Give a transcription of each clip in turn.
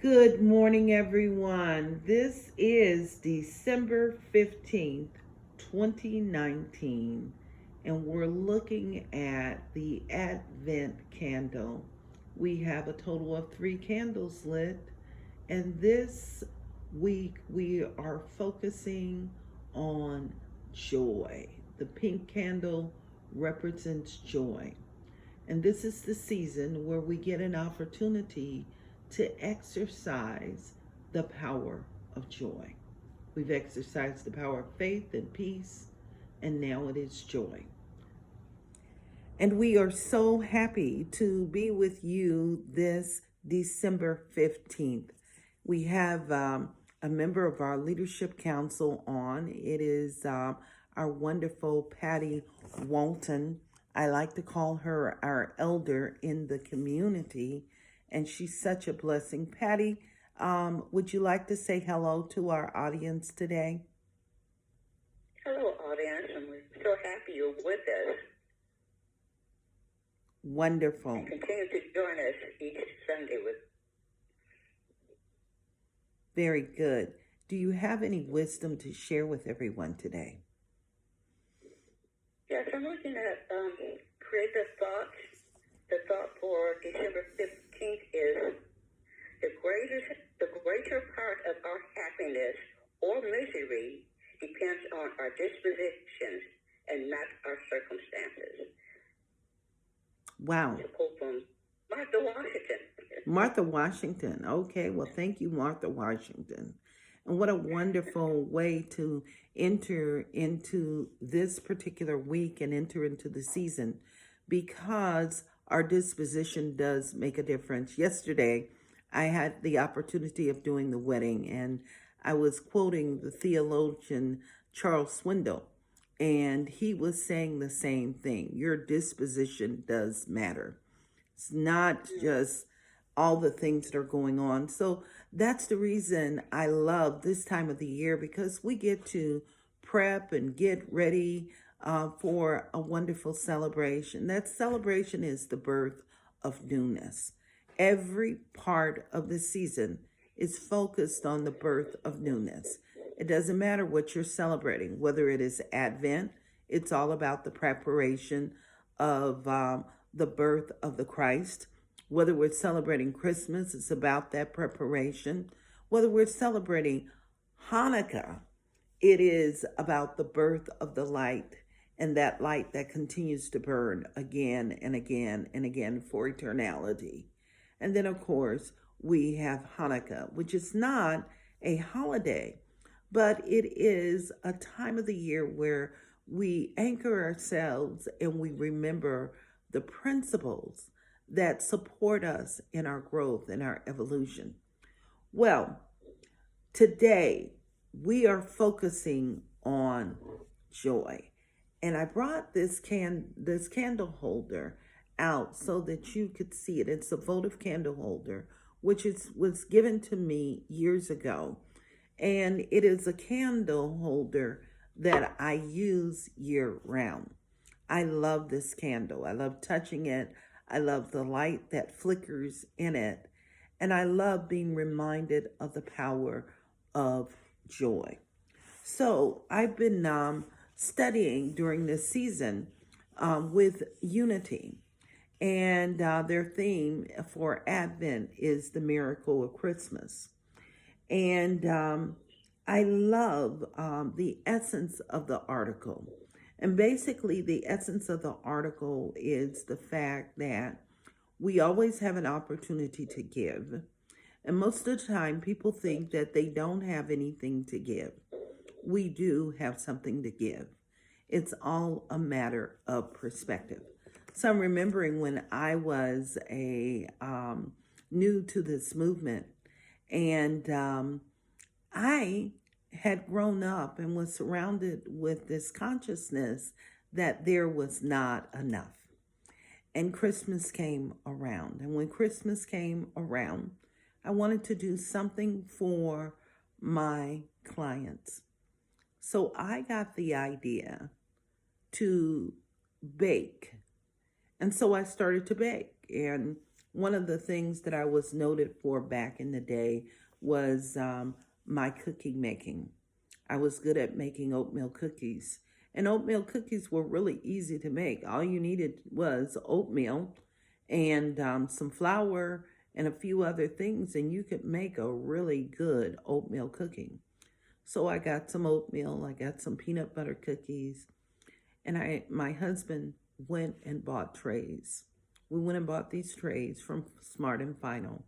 Good morning, everyone. This is December 15th, 2019, and we're looking at the Advent candle. We have a total of 3 candles lit, and this week we are focusing on joy. The pink candle represents joy. And this is the season where we get an opportunity to exercise the power of joy. We've exercised the power of faith and peace, and now it is joy. And we are so happy to be with you this December 15th. We have a member of our leadership council on. It is our wonderful Patty Walton. I like to call her our elder in the community, and she's such a blessing. Patty, would you like to say hello to our audience today? Hello, audience, and we're so happy you're with us. Wonderful. And continue to join us each Sunday with. Very good. Do you have any wisdom to share with everyone today? Yes, I'm looking at creative thoughts. The thought for December 15th is the greater part of our happiness or misery depends on our dispositions and not our circumstances. Wow. It's a quote from Martha Washington. Martha Washington. Okay, well, thank you, Martha Washington. And what a wonderful way to enter into this particular week and enter into the season, because our disposition does make a difference. Yesterday, I had the opportunity of doing the wedding, and I was quoting the theologian Charles Swindoll, and he was saying the same thing. Your disposition does matter. It's not just all the things that are going on. So that's the reason I love this time of the year, because we get to prep and get ready for a wonderful celebration. That celebration is the birth of newness. Every part of the season is focused on the birth of newness. It doesn't matter what you're celebrating, whether it is Advent, it's all about the preparation of the birth of the Christ. Whether we're celebrating Christmas, it's about that preparation. Whether we're celebrating Hanukkah, it is about the birth of the light, and that light that continues to burn again and again and again for eternity. And then, of course, we have Hanukkah, which is not a holiday, but it is a time of the year where we anchor ourselves and we remember the principles that support us in our growth and our evolution. Well, today we are focusing on joy. And I brought this candle holder out so that you could see it. It's a votive candle holder, which was given to me years ago. And it is a candle holder that I use year round. I love this candle. I love touching it. I love the light that flickers in it. And I love being reminded of the power of joy. So I've been studying during this season with Unity. And their theme for Advent is the miracle of Christmas. And I love the essence of the article. And basically, the essence of the article is the fact that we always have an opportunity to give. And most of the time, people think that they don't have anything to give. We do have something to give. It's all a matter of perspective. So I'm remembering when I was new to this movement, and I had grown up and was surrounded with this consciousness that there was not enough. And Christmas came around. And when Christmas came around, I wanted to do something for my clients. So I got the idea to bake. And so I started to bake. And one of the things that I was noted for back in the day was my cookie making. I was good at making oatmeal cookies. And oatmeal cookies were really easy to make. All you needed was oatmeal and some flour and a few other things, and you could make a really good oatmeal cookie. So I got some oatmeal, I got some peanut butter cookies, and my husband went and bought trays. We went and bought these trays from Smart and Final,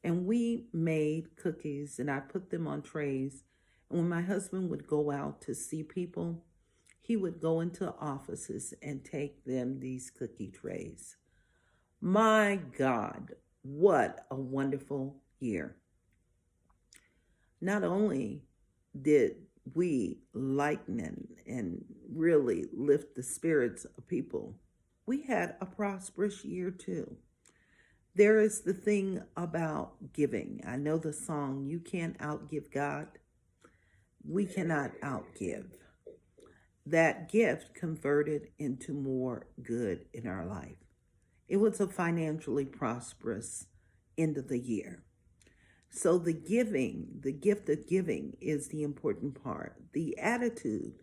and we made cookies, and I put them on trays. And when my husband would go out to see people, he would go into offices and take them these cookie trays. My God, what a wonderful year. Not only did we lighten and really lift the spirits of people, we had a prosperous year too. There is the thing about giving. I know the song, You Can't Outgive God. We cannot outgive. That gift converted into more good in our life. It was a financially prosperous end of the year. So the gift of giving is the important part. The attitude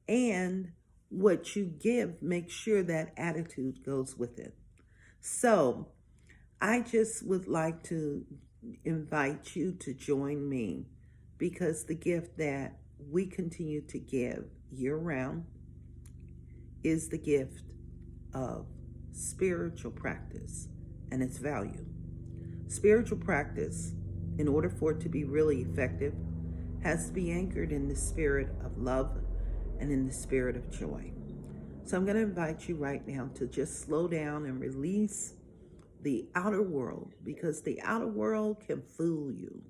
and what you give, make sure that attitude goes with it. So I just would like to invite you to join me, because the gift that we continue to give year round is the gift of spiritual practice and its value. Spiritual practice, in order for it to be really effective, has to be anchored in the spirit of love and in the spirit of joy. So I'm going to invite you right now to just slow down and release the outer world, because the outer world can fool you.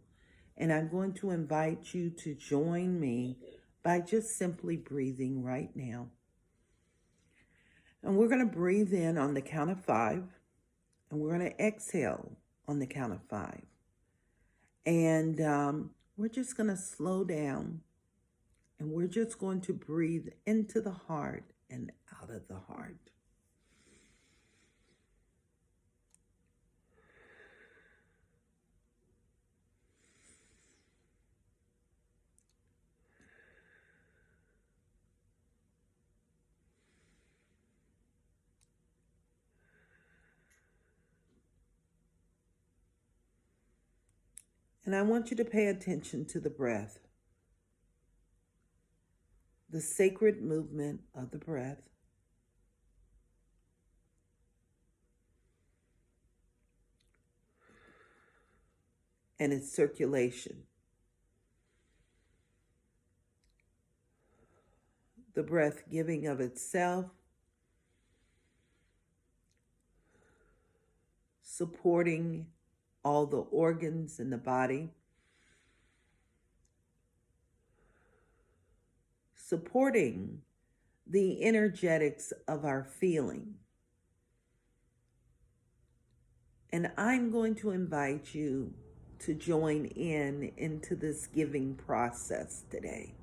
And I'm going to invite you to join me by just simply breathing right now. And we're going to breathe in on the count of 5, and we're going to exhale on the count of 5. And we're just going to slow down, and we're just going to breathe into the heart and out of the heart. And I want you to pay attention to the breath, the sacred movement of the breath. And its circulation. The breath giving of itself, supporting all the organs in the body, supporting the energetics of our feeling. And I'm going to invite you to join into this giving process today.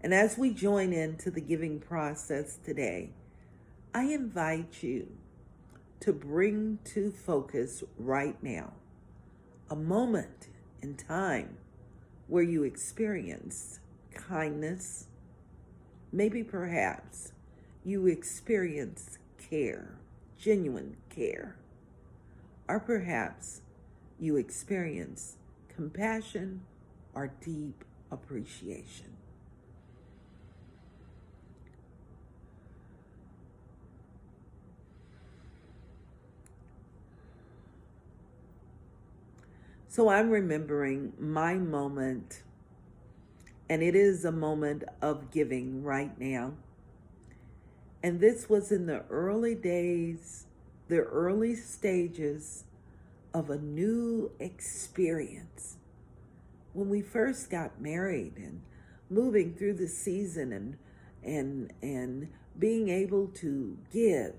And as we join into the giving process today, I invite you to bring to focus right now a moment in time where you experienced kindness. Maybe perhaps you experienced care, genuine care. Or perhaps you experience compassion or deep appreciation. So I'm remembering my moment, and it is a moment of giving right now. And this was in the early days, the early stages of a new experience. When we first got married and moving through the season and being able to give.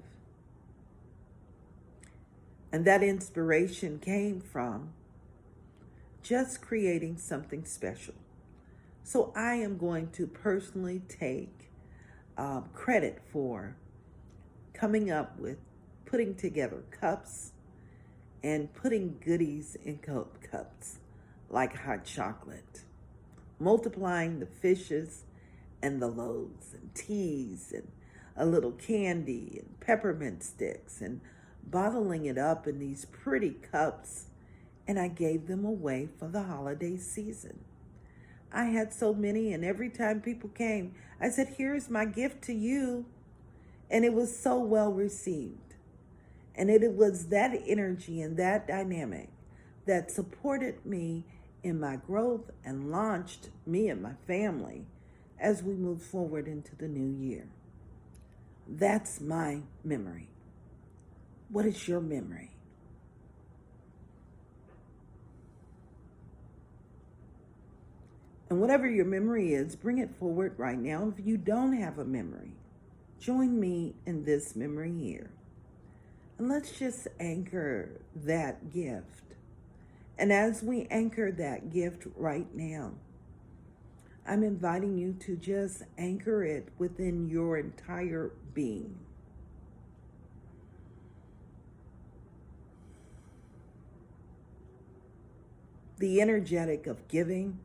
And that inspiration came from just creating something special. So I am going to personally take credit for coming up with putting together cups and putting goodies in cups like hot chocolate, multiplying the fishes and the loaves and teas and a little candy and peppermint sticks and bottling it up in these pretty cups, and I gave them away for the holiday season. I had so many, and every time people came, I said, "Here's my gift to you." And it was so well received. And it was that energy and that dynamic that supported me in my growth and launched me and my family as we move forward into the new year. That's my memory. What is your memory? And whatever your memory is, bring it forward right now. If you don't have a memory, join me in this memory here. And let's just anchor that gift. And as we anchor that gift right now, I'm inviting you to just anchor it within your entire being. The energetic of giving,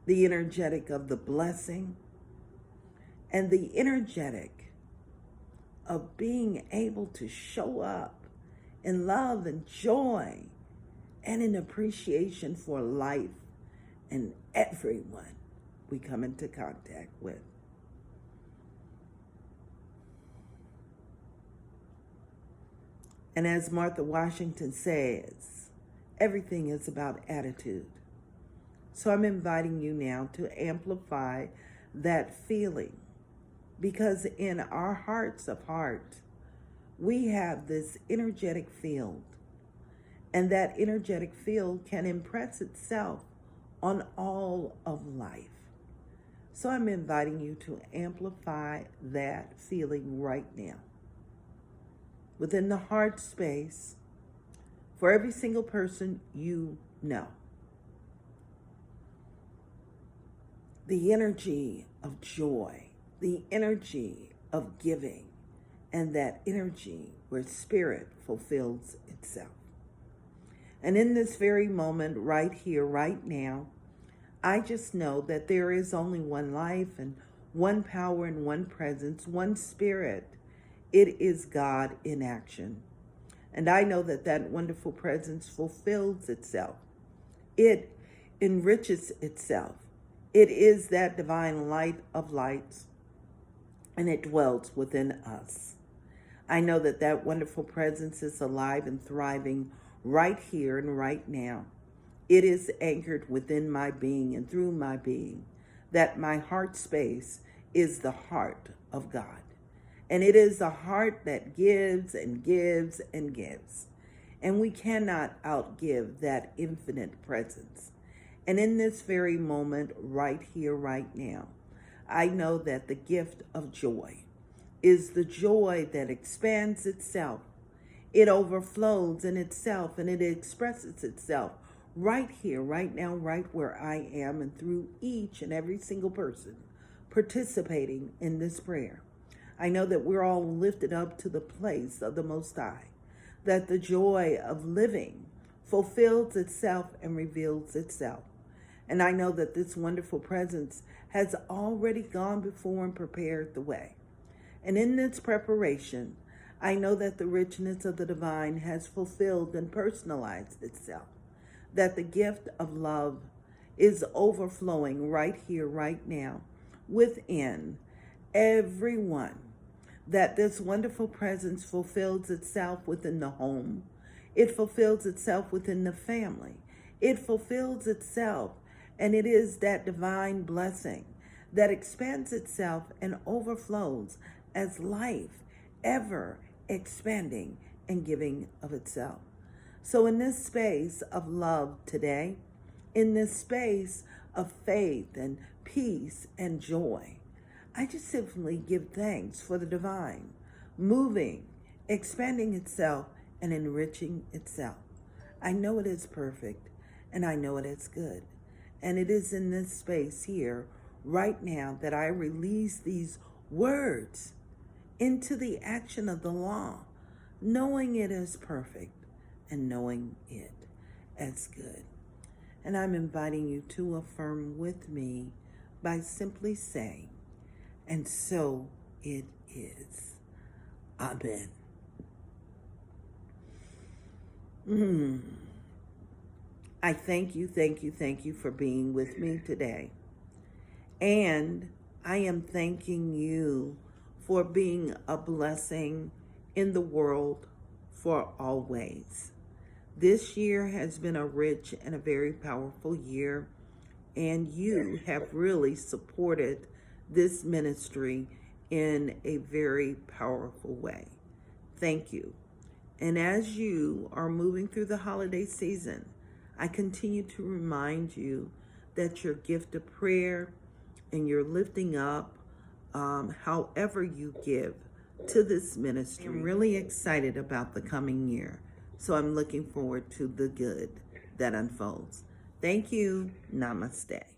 the energetic of the blessing, and the energetic of being able to show up in love and joy and in appreciation for life and everyone we come into contact with. And as Martha Washington says, everything is about attitude. So I'm inviting you now to amplify that feeling, because in our hearts of heart, we have this energetic field, and that energetic field can impress itself on all of life. So I'm inviting you to amplify that feeling right now. Within the heart space, for every single person you know. The energy of joy, the energy of giving, and that energy where spirit fulfills itself. And in this very moment, right here, right now, I just know that there is only one life and one power and one presence, one spirit. It is God in action. And I know that that wonderful presence fulfills itself. It enriches itself. It is that divine light of lights, and it dwells within us. I know that that wonderful presence is alive and thriving right here and right now. It is anchored within my being and through my being, that my heart space is the heart of God. And it is a heart that gives and gives and gives. And we cannot outgive that infinite presence. And in this very moment, right here, right now, I know that the gift of joy is the joy that expands itself. It overflows in itself, and it expresses itself right here, right now, right where I am, and through each and every single person participating in this prayer. I know that we're all lifted up to the place of the Most High, that the joy of living fulfills itself and reveals itself. And I know that this wonderful presence has already gone before and prepared the way. And in this preparation, I know that the richness of the divine has fulfilled and personalized itself, that the gift of love is overflowing right here, right now, within everyone, that this wonderful presence fulfills itself within the home. It fulfills itself within the family. It fulfills itself, and it is that divine blessing that expands itself and overflows as life, ever expanding and giving of itself. So in this space of love today, in this space of faith and peace and joy, I just simply give thanks for the divine moving, expanding itself, and enriching itself. I know it is perfect, and I know it is good. And it is in this space here, right now, that I release these words into the action of the law, knowing it is perfect, and knowing it as good. And I'm inviting you to affirm with me by simply saying, and so it is. Amen. I thank you for being with me today. And I am thanking you for being a blessing in the world for always. This year has been a rich and a very powerful year, and you have really supported this ministry in a very powerful way. Thank you. And as you are moving through the holiday season, I continue to remind you that your gift of prayer and your lifting up, however you give to this ministry, I'm really excited about the coming year. So I'm looking forward to the good that unfolds. Thank you. Namaste.